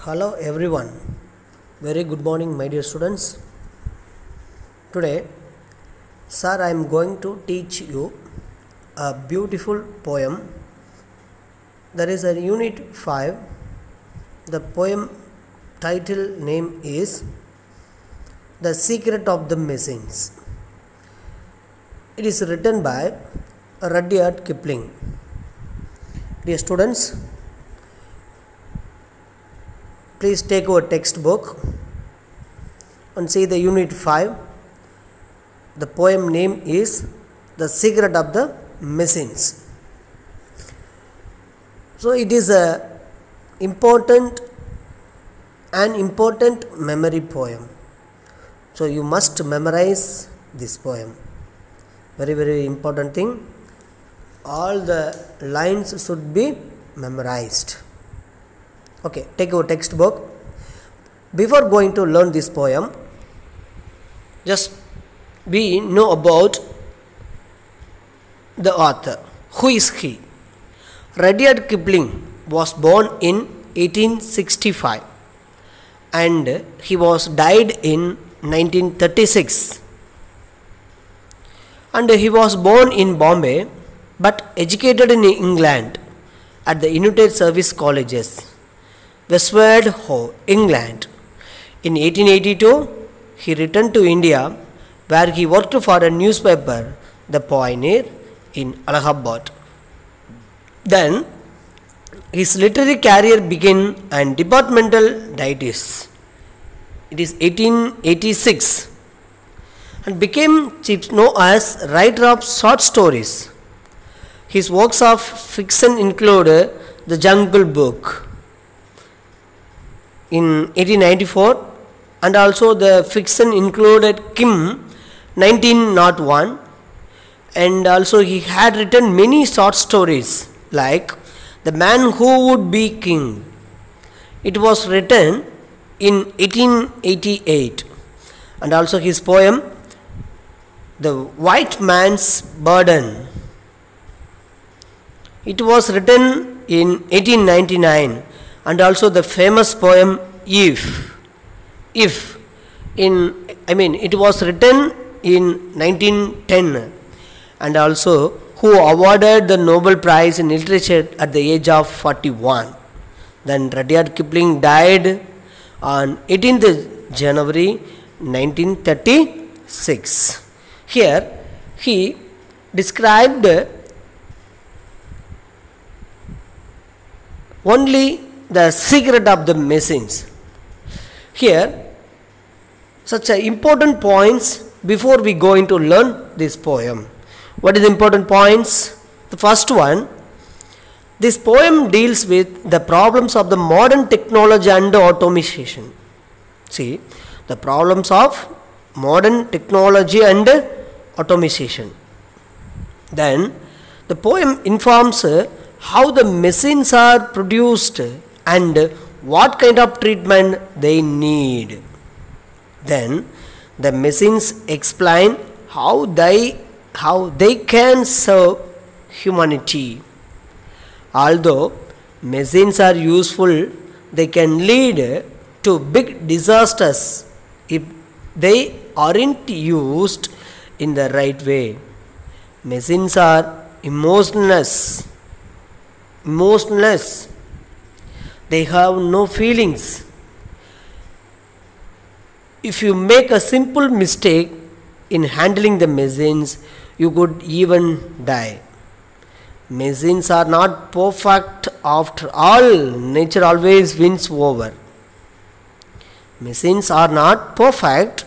Hello everyone, very good morning my dear students. Today, sir, I am going to teach you a beautiful poem. There is a unit 5. The poem title name is The Secret of the Machines. It is written by Rudyard Kipling. Dear students, please take our textbook and see the unit 5. The poem name is The Secret of the Machines. So it is an important memory poem. So you must memorize this poem. Very important thing. All the lines should be memorized. Okay, take your textbook. Before going to learn this poem, just we know about the author. Who is he? Rudyard Kipling was born in 1865 and he was died in 1936. And he was born in Bombay but educated in England at the United Service Colleges, Westward Ho, England. In 1882, he returned to India where he worked for a newspaper, The Pioneer, in Allahabad. Then, his literary career began and departmental dietist. It is 1886 and became known as writer of short stories. His works of fiction include The Jungle Book in 1894 and also the fiction included Kim 1901, and also he had written many short stories like The Man Who Would Be King. It was written in 1888, and also his poem The White Man's Burden. It was written in 1899, and also the famous poem If. It was written in 1910, and also who awarded the Nobel Prize in Literature at the age of 41. Then Rudyard Kipling died on 18th January 1936. Here he described only the secret of the machines. Here, such important points before we go into learn this poem. What is the important points? The first one, this poem deals with the problems of the modern technology and automation. See, the problems of modern technology and automation. Then, the poem informs how the machines are produced and what kind of treatment they need. Then the machines explain how they can serve humanity. Although machines are useful, they can lead to big disasters if they aren't used in the right way. Machines are emotionless. They have no feelings. If you make a simple mistake in handling the machines, you could even die. Machines are not perfect after all. Nature always wins over. Machines are not perfect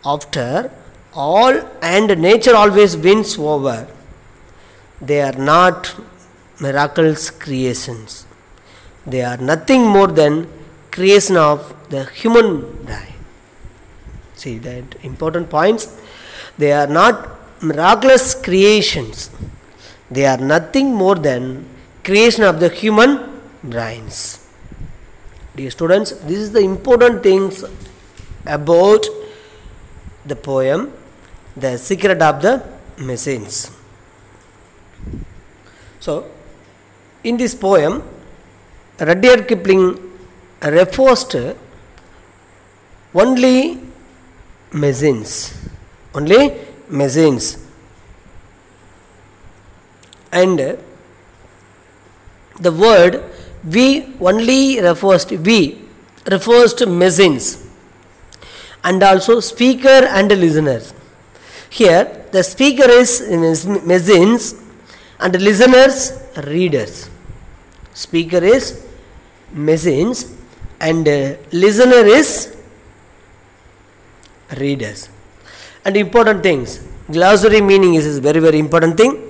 after all, and nature always wins over. They are not miraculous creations. They are nothing more than creation of the human brain. See that important points. They are not miraculous creations. They are nothing more than creation of the human brains. Dear students, this is the important things about the poem The Secret of the Machines. So, in this poem, Rudyard Kipling refers to only machines. Only machines. And the word we only refers to machines and also speaker and listeners. Here the speaker is machines and listeners readers. Speaker is machines and listener is readers. And important things, glossary meaning is very important thing.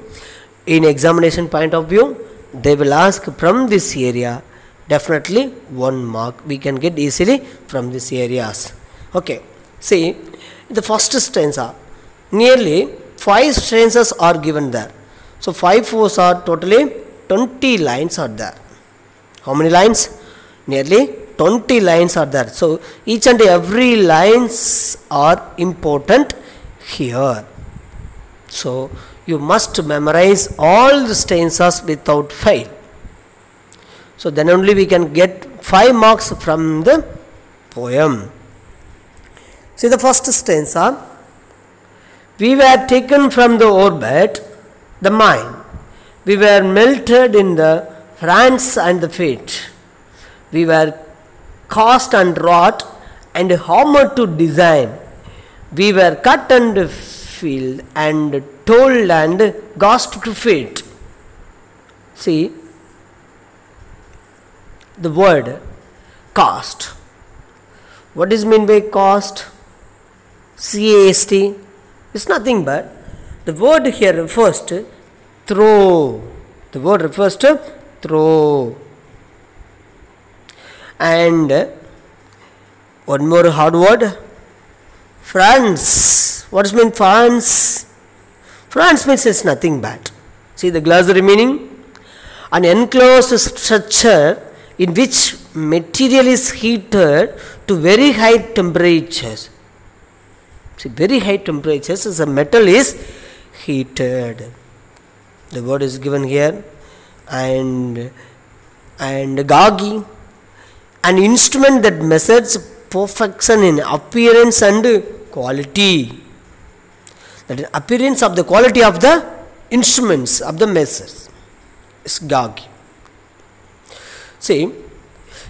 In examination point of view, they will ask from this area, definitely 1 mark we can get easily from these areas. Okay, see the first stanza, nearly 5 stanzas are given there. So 5 fours are totally 20 lines are there. How many lines? Nearly 20 lines are there. So each and every lines are important here. So you must memorize all the stanzas without fail. So then only we can get 5 marks from the poem. See the first stanza. We were taken from the orbit, the mind. We were melted in the hands and the feet. We were cast and wrought and hammered to design. We were cut and filled and told and gasped to fit. See the word cast. What is meant by cast? C-A-S-T. It's nothing but the word here refers to throw. The word refers to throw. And one more hard word, France. What is meant France? France means it's nothing but. See the glossary meaning? An enclosed structure in which material is heated to very high temperatures. See, very high temperatures as a metal is heated. The word is given here. And Gagi, an instrument that measures perfection in appearance and quality. That is appearance of the quality of the instruments of the measures is Gagi. See,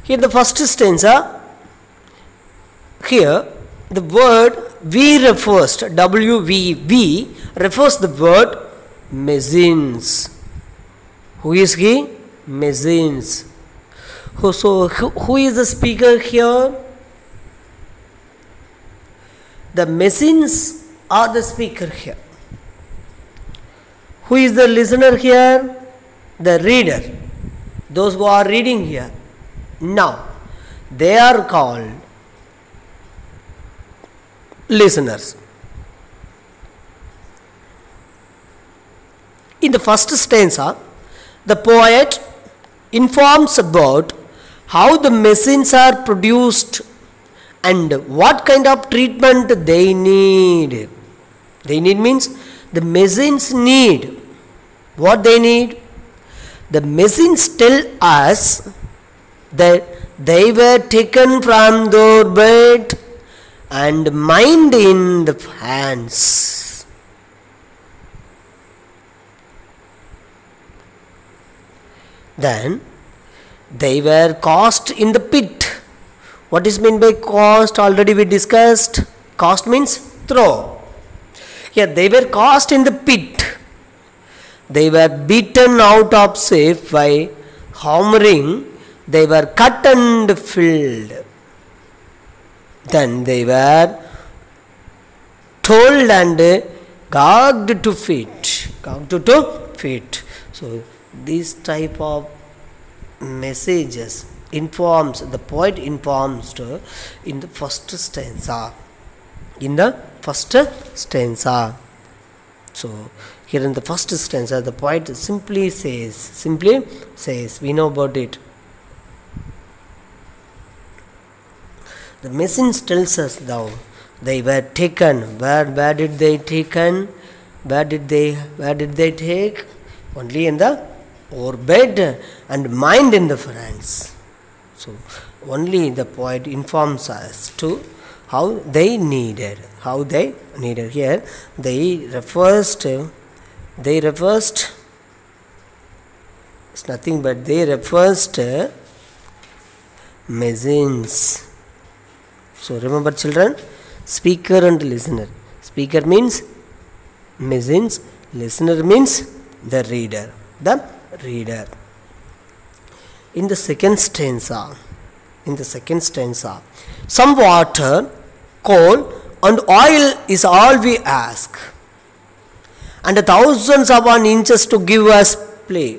here the first stanza, here the word V refers to W-V refers the word machines. Who is he? Machines. So who is the speaker here? The machines are the speaker here. Who is the listener here? The reader. Those who are reading here. Now, they are called listeners. In the first stanza, the poet informs about how the machines are produced and what kind of treatment they need. They need means the machines need. What they need? The machines tell us that they were taken from the orbit and mined in the hands. Then they were cast in the pit. What is meant by cast? Already we discussed. Cast means throw. Here they were cast in the pit. They were beaten out of shape by hammering. They were cut and filled. Then they were told and gagged to fit. Gagged to fit. So this type of messages informs, the poet informs in the first stanza. In the first stanza. So here in the first stanza, the poet simply says, we know about it. The message tells us thou they were taken. Where did they taken? Where did they take? Only in the orbit and mind in the France. So only the poet informs us to how they needed. Here they refers to it's nothing but they refers to messines. So remember children, speaker and listener. Speaker means messines, listener means the reader. In the second stanza, some water, coal and oil is all we ask, and thousands upon inches to give us play.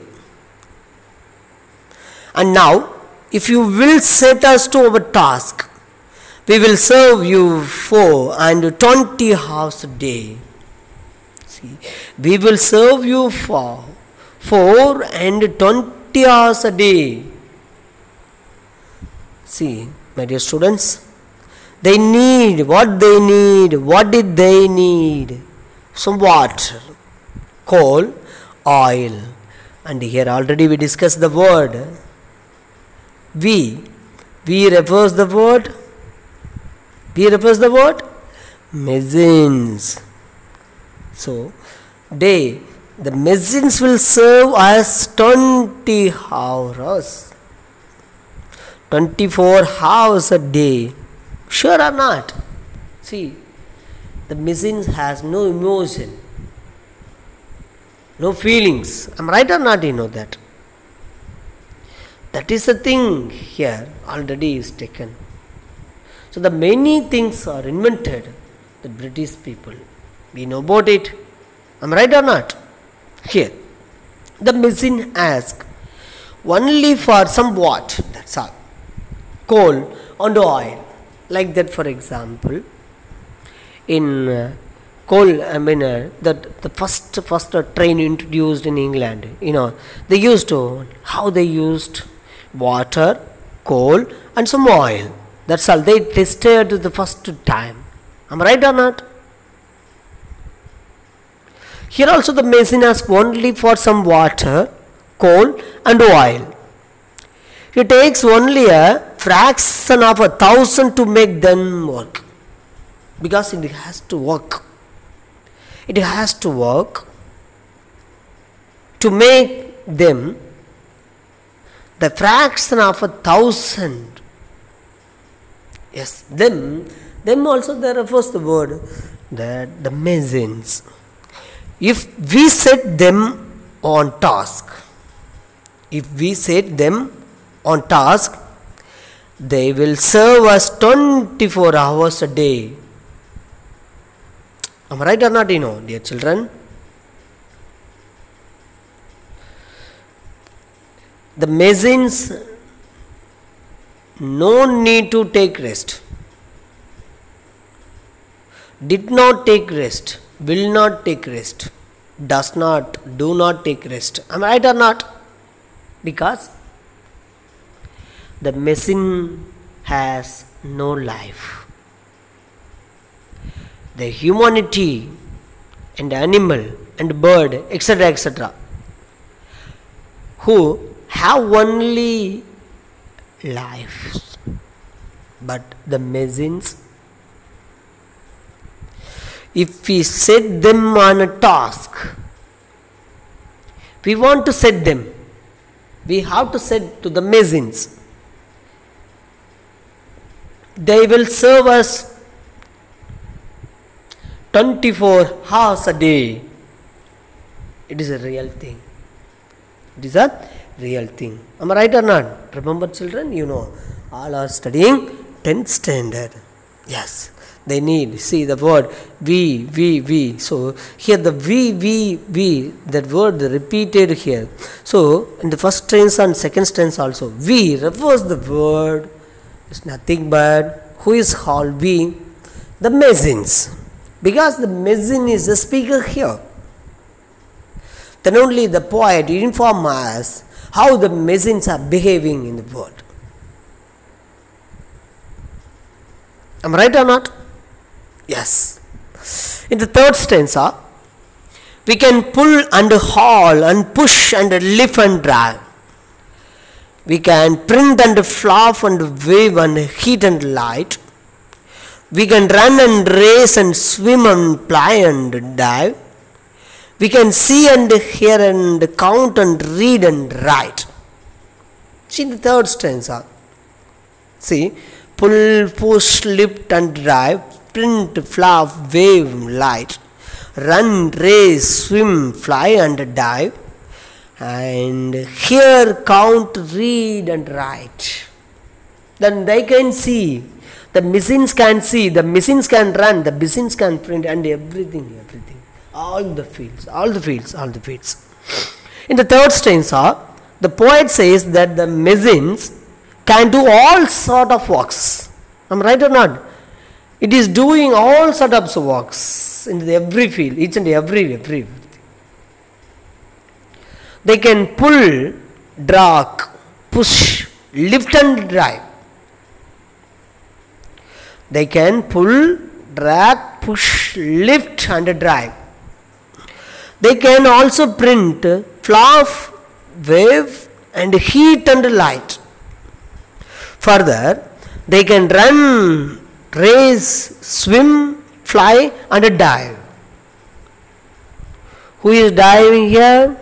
And now, if you will set us to our task, we will serve you 4 and 20 hours a day. See, we will serve you for 4 and 20 hours a day. See, my dear students, they need what they need. What did they need? Some water, coal, oil. And here already we discussed the word. We refers the word. Messines. So, the messines will serve us 20 hours. 24 hours a day. Sure or not? See, the messines has no emotion, no feelings. Am I right or not? You know that. That is the thing here already is taken. So the many things are invented, the British people. We know about it. Am I right or not? Here, the messine asks only for some what? That's all. Coal and oil. Like that, for example, in coal, the first train introduced in England, they used water, coal and some oil. That's all. They tested the first time. Am I right or not? Here also the machine asks only for some water, coal and oil. It takes only a fraction of 1,000 to make them work. Because it has to work. It has to work to make them the fraction of 1,000. Yes, them also there refers the word that the machines. If we set them on task, they will serve us 24 hours a day. Am I right or not, dear children? The machines no need to take rest, did not take rest, will not take rest, do not take rest. Am I right or not? Because the machine has no life. The humanity and animal and bird, etc., who have only life, but the machines, if we set them on a task, we want to set them, we have to set to the machines. They will serve us 24 hours a day. It is a real thing. It is a real thing. Am I right or not? Remember children, all are studying 10th standard. Yes, they need. See the word we. So here the we, that word repeated here. So in the first tense and second tense also, we refers the word. It's nothing but who is called we? The machines. Because the machine is the speaker here. Then only the poet informs us how the machines are behaving in the world. Am I right or not? Yes. In the third stanza, we can pull and haul and push and lift and drag. We can print and fluff and wave and heat and light. We can run and race and swim and fly and dive. We can see and hear and count and read and write. See the third stanza. See, pull, push, lift and drive, print, fluff, wave, light, run, race, swim, fly and dive, and hear, count, read and write. Then they can see, the machines can see, the machines can run, the machines can print and everything. All the fields. In the third stanza, the poet says that the machines can do all sort of works. Am I right or not? It is doing all sort of works in every field, each and every. They can pull, drag, push, lift and drive. They can pull, drag, push, lift and drive. They can also print, fluff, wave and heat and light. Further, they can run, race, swim, fly and dive. Who is diving here?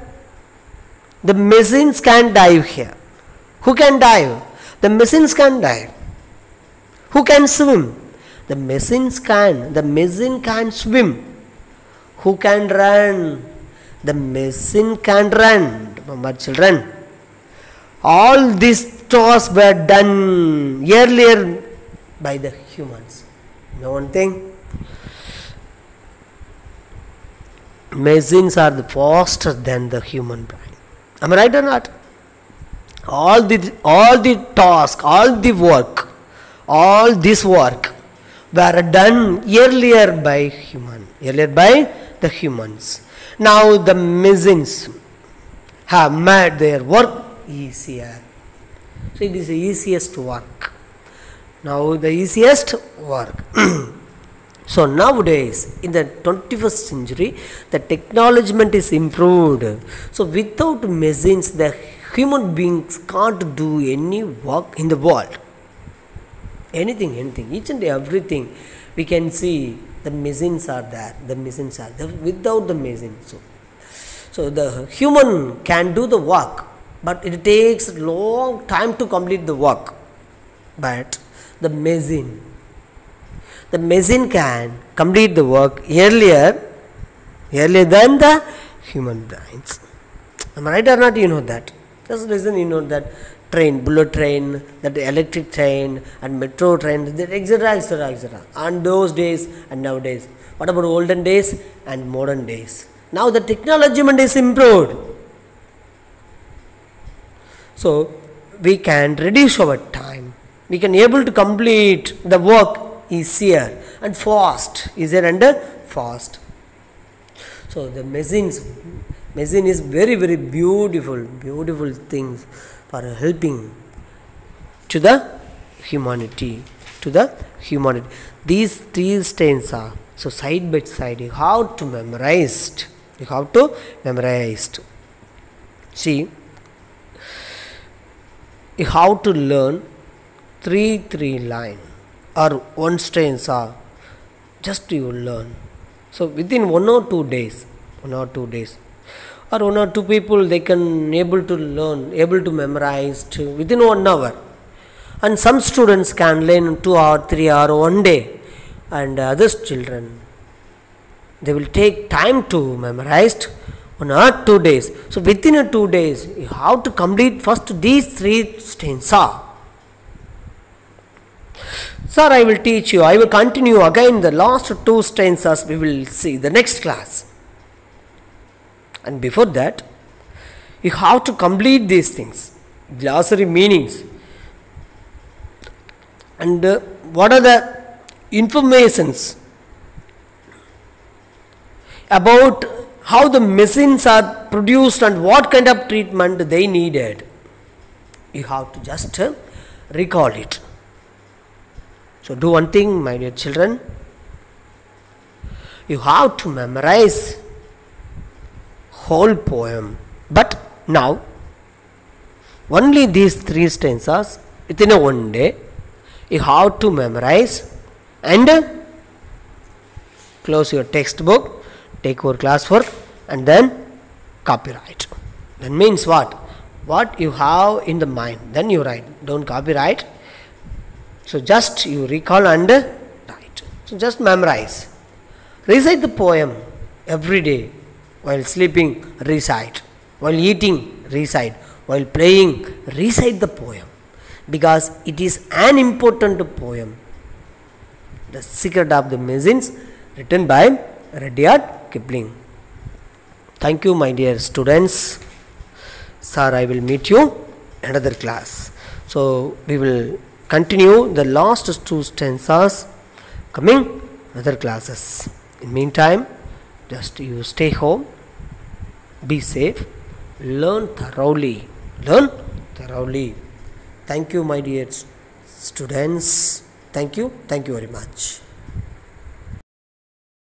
The machines can dive here. Who can dive? The machines can dive. Who can swim? The machines can. The machine can swim. Who can run? The machine can run. Remember, children, all these tasks were done earlier by the humans. You know one thing? Machines are faster than the human brain. Am I right or not? All the task, all this work were done earlier by the humans. Now the machines have made their work easier. So it is the easiest work. Now the easiest work. So nowadays, in the 21st century, the technology is improved. So without machines, the human beings can't do any work in the world. Anything, each and everything, we can see the machines are there. Without the machines. So the human can do the work, but it takes a long time to complete the work. But the machine can complete the work earlier than the human brains. Am I right or not? You know that. That's the reason you know that train, bullet train, that electric train and metro train, etc. And those days and nowadays. What about olden days and modern days? Now the technology is improved. So we can reduce our time. We can able to complete the work easier and fast. So the machine is very, very beautiful things for helping to the humanity. These three stanzas, so side by side, you have to memorize. See, you have to learn three line or one stanza. Just you will learn. So within 1 or 2 days, or 1 or 2 people, they can able to learn, able to memorize within 1 hour. And some students can learn 2 or 3 or 1 day, and others children, they will take time to memorize 1 or 2 days. So within 2 days, you have to complete first these 3 stanza. Sir, I will teach you. I will continue again the last 2 stanzas. We will see the next class. And before that, you have to complete these things, glossary meanings, and what are the informations about how the machines are produced and what kind of treatment they needed. You have to just recall it. So do one thing, my dear children. You have to memorize whole poem. But now Only these three stanzas within a one day you have to memorize and close your textbook, take your classwork and then copyright. That means what? What you have in the mind, then you write. Don't copyright. So just you recall and write. So just memorize. Recite the poem every day. While sleeping, recite. While eating, recite. While playing, recite the poem. Because it is an important poem. The Secret of the Machines, written by Rudyard Kipling. Thank you, my dear students. Sir, I will meet you another class. So we will continue the last two stanzas coming other classes. In meantime, just you stay home, be safe, learn thoroughly. Learn thoroughly. Thank you, my dear students. Thank you very much.